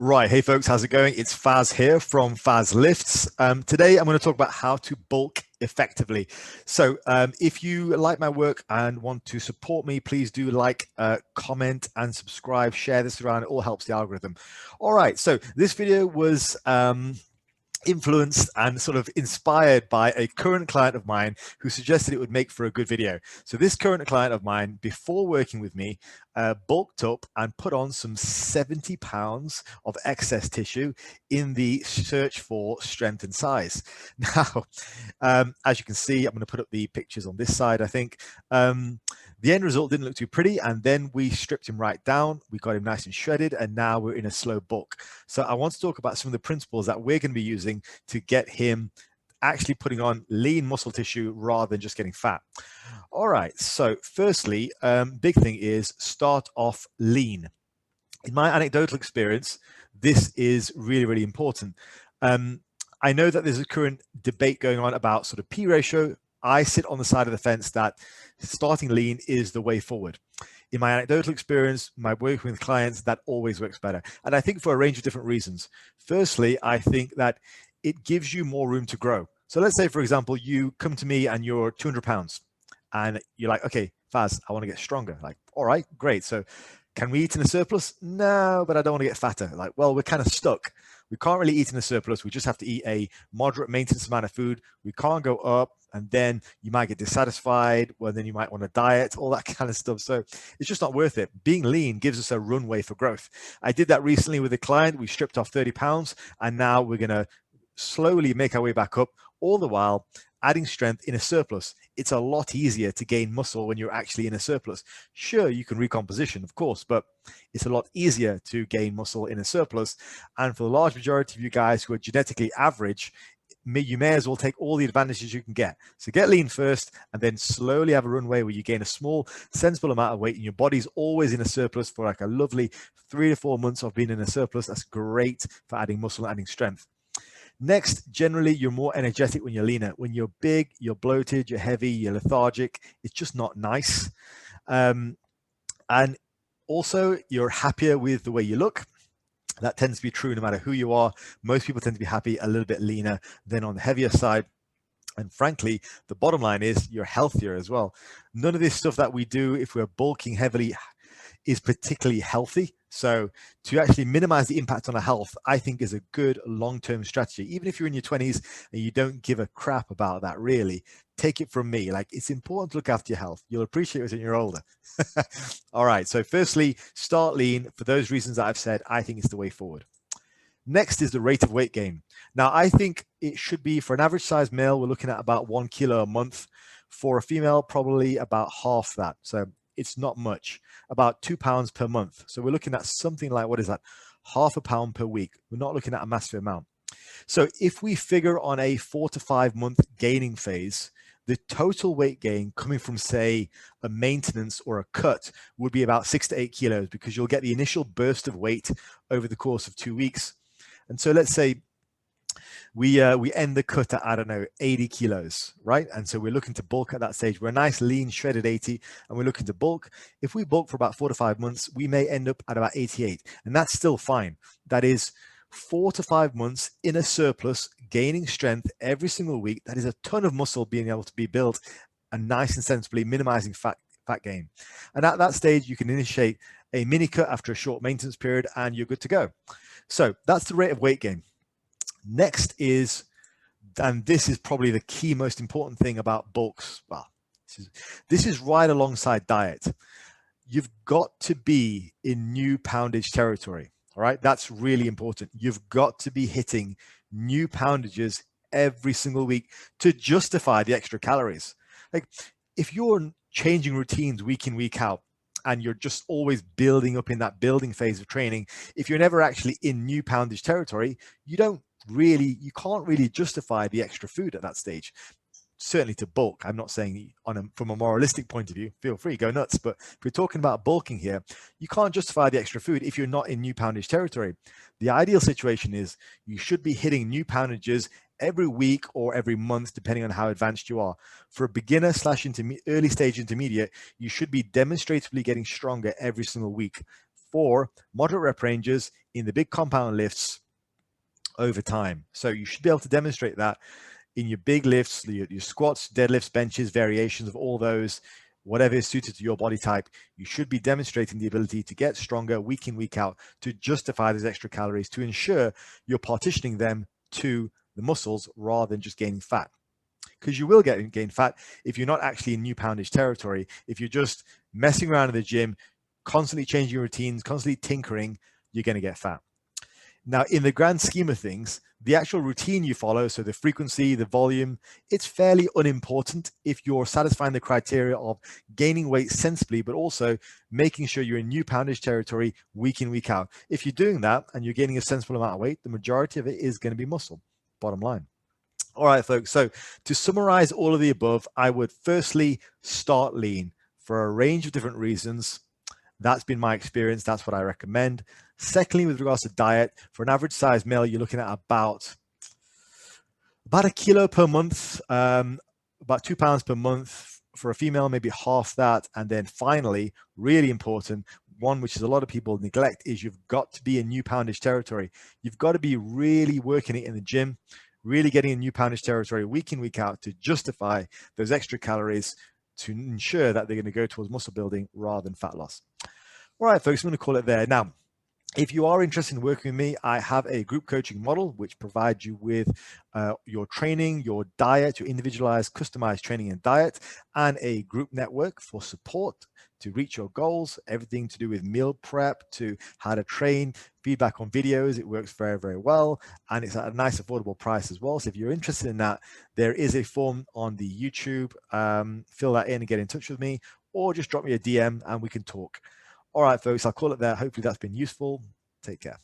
Right. Hey, folks, how's it going? It's Faz here from Fazlifts. Today, I'm going to talk about how to bulk effectively. So if you like my work and want to support me, please do like, comment, and subscribe. Share this around. It all helps the algorithm. All right. So this video was influenced and sort of inspired by a current client of mine who suggested it would make for a good video. So this current client of mine, before working with me, bulked up and put on some 70 pounds of excess tissue in the search for strength and size. Now, as you can see, I'm going to put up the pictures on this side, I think. The end result didn't look too pretty, and then we stripped him right down. We got him nice and shredded, and now we're in a slow bulk. So I want to talk about some of the principles that we're going to be using to get him actually putting on lean muscle tissue rather than just getting fat. All right, so firstly, big thing is start off lean. In my anecdotal experience, this is really, really important. I know that there's a current debate going on about sort of P ratio. I sit on the side of the fence that starting lean is the way forward. In my anecdotal experience, my work with clients, that always works better. And I think for a range of different reasons. Firstly, I think that it gives you more room to grow. So let's say, for example, you come to me and you're 200 pounds and you're like, okay, Faz, I want to get stronger. Like, all right, great. So can we eat in a surplus? No, but I don't want to get fatter. Like, well, we're kind of stuck. We can't really eat in a surplus. We just have to eat a moderate maintenance amount of food. We can't go up, and then you might get dissatisfied. Well, then you might want to diet, all that kind of stuff. So it's just not worth it. Being lean gives us a runway for growth. I did that recently with a client. We stripped off 30 pounds, and now we're going to slowly make our way back up, all the while adding strength in a surplus. It's a lot easier to gain muscle when you're actually in a surplus. Sure, you can recomposition, of course, but it's a lot easier to gain muscle in a surplus. And for the large majority of you guys who are genetically average, you may as well take all the advantages you can get. So get lean first, and then slowly have a runway where you gain a small, sensible amount of weight, and your body's always in a surplus for like a lovely 3 to 4 months of being in a surplus. That's great for adding muscle and adding strength. Next, generally, you're more energetic when you're leaner. When you're big, you're bloated, you're heavy, you're lethargic. It's just not nice. And also, you're happier with the way you look. That tends to be true no matter who you are. Most people tend to be happy a little bit leaner than on the heavier side. And frankly, the bottom line is you're healthier as well. None of this stuff that we do if we're bulking heavily is particularly healthy. So to actually minimize the impact on our health, I think is a good long-term strategy. Even if you're in your 20s and you don't give a crap about that, really, take it from me. Like, it's important to look after your health. You'll appreciate it when you're older. All right. So firstly, start lean. For those reasons that I've said, I think it's the way forward. Next is the rate of weight gain. Now, I think it should be, for an average size male, we're looking at about 1 kilo a month. For a female, probably about half that. So it's not much, about 2 pounds per month. So we're looking at something like, what is that? Half a pound per week. We're not looking at a massive amount. So if we figure on a 4 to 5 month gaining phase, the total weight gain coming from, say, a maintenance or a cut would be about 6 to 8 kilos, because you'll get the initial burst of weight over the course of 2 weeks. And so let's say we end the cut at, I don't know, 80 kilos, right? And so we're looking to bulk at that stage. We're a nice, lean, shredded 80, and we're looking to bulk. If we bulk for about 4 to 5 months, we may end up at about 88, and that's still fine. That is 4 to 5 months in a surplus, gaining strength every single week. That is a ton of muscle being able to be built, and nice and sensibly minimizing fat gain. And at that stage, you can initiate a mini cut after a short maintenance period, and you're good to go. So that's the rate of weight gain. Next is, and this is probably the key most important thing about bulks. Well, this is right alongside diet. You've got to be in new poundage territory. All right. That's really important. You've got to be hitting new poundages every single week to justify the extra calories. Like, if you're changing routines week in, week out, and you're just always building up in that building phase of training, if you're never actually in new poundage territory, you can't really justify the extra food at that stage. Certainly to bulk. I'm not saying from a moralistic point of view, feel free, go nuts. But if we're talking about bulking here, you can't justify the extra food if you're not in new poundage territory. The ideal situation is you should be hitting new poundages every week or every month, depending on how advanced you are. For a beginner / early stage intermediate, you should be demonstratively getting stronger every single week. for moderate rep ranges in the big compound lifts over time. So you should be able to demonstrate that in your big lifts, your squats, deadlifts, benches, variations of all those, whatever is suited to your body type. You should be demonstrating the ability to get stronger week in, week out, to justify those extra calories, to ensure you're partitioning them to the muscles rather than just gaining fat. Because you will gain fat if you're not actually in new poundage territory. If you're just messing around in the gym, constantly changing your routines, constantly tinkering, you're going to get fat. Now, in the grand scheme of things, the actual routine you follow, so the frequency, the volume, it's fairly unimportant if you're satisfying the criteria of gaining weight sensibly, but also making sure you're in new poundage territory week in, week out. If you're doing that and you're gaining a sensible amount of weight, the majority of it is going to be muscle, bottom line. All right, folks. So to summarize all of the above, I would firstly start lean for a range of different reasons. That's been my experience. That's what I recommend. Secondly, with regards to diet, for an average size male, you're looking at about a kilo per month, about 2 pounds per month. For a female, maybe half that. And then finally, really important, one which is a lot of people neglect, is you've got to be in new poundage territory. You've got to be really working it in the gym, really getting in new poundage territory week in, week out to justify those extra calories, to ensure that they're going to go towards muscle building rather than fat loss. All right, folks, I'm going to call it there. Now, if you are interested in working with me, I have a group coaching model which provides you with your training, your diet, your individualized, customized training and diet, and a group network for support to reach your goals, everything to do with meal prep, to how to train, feedback on videos. It works very, very well. And it's at a nice, affordable price as well. So if you're interested in that, there is a form on the YouTube. Fill that in and get in touch with me, or just drop me a DM and we can talk. All right, folks, I'll call it there. Hopefully that's been useful. Take care.